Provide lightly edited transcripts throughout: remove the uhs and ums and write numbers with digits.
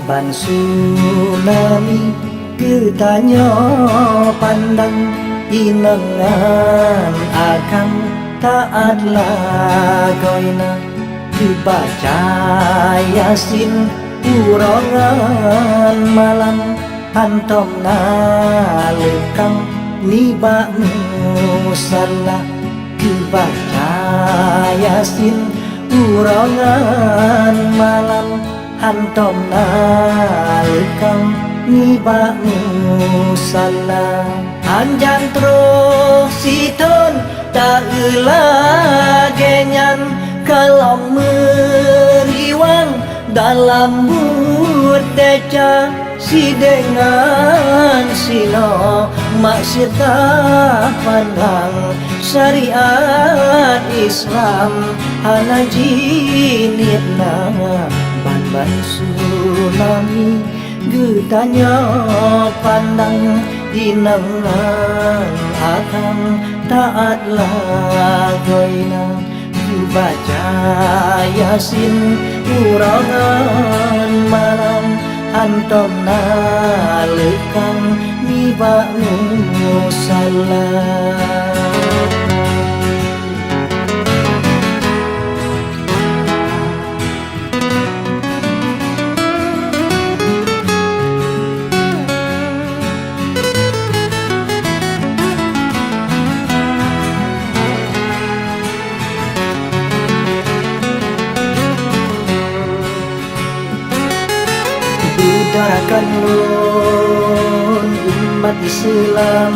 ban tsunami getanya pandang inengan akan taatlah goina dibaca Yasin urongan malam hantom lekang niba musalla dibaca Yasin urongan malam hantom lekang niba musalla anjan terus siton tak genyan kalau meriwang dalam murteca si dengan sino maksud pandang syariat Islam hana jinitna ban tsunami getanya pandang inengan akan taatlah goina baca Yasin urangan malam hantom lekang niba musalla budarakan lon umat Islam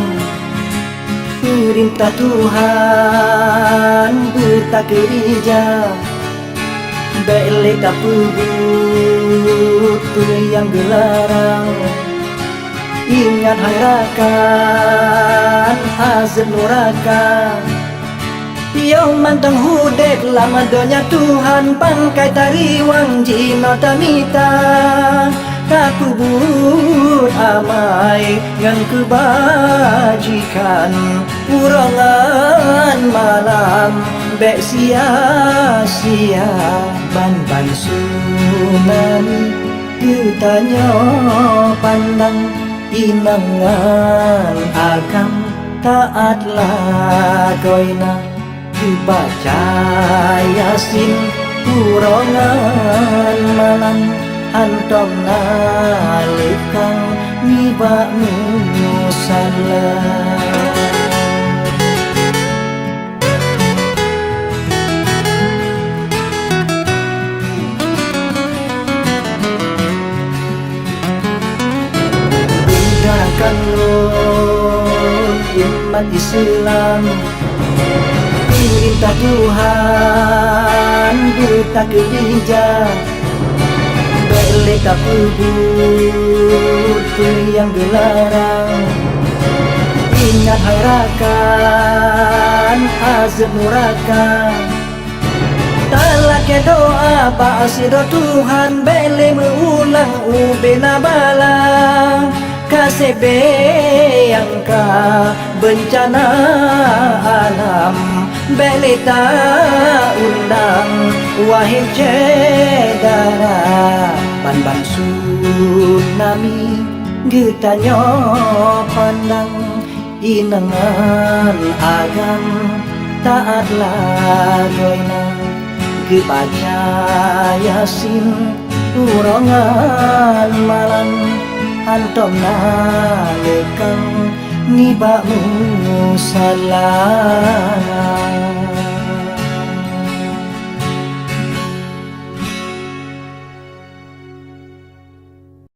perintah Tuhan bertak gereja balik tak pebut yang gelarang ingat harakan azab neraka Yo mantang hudek lama donya Tuhan pangkai tariwang jino tamita kakubur amai yang kebajikan urangan malam bek sia-sia ban tsunami getanya pandang inengan agam taatlah goina dibaca Yasin urongan malam hantom lekang niba musalla budarakan lon umat Islam perintah Tuhan bertak gereja balik tak pebut yang gelarang ingat harakan azab neraka talak doa ba'asido Tuhan bele mengulang ubena bala kasebe yang ka bencana alam belita undang wahid cedara ban tsunami getanya pandang inengan agam taatlah goina gebaca Yasin urongan malam hantom lekang niba musalla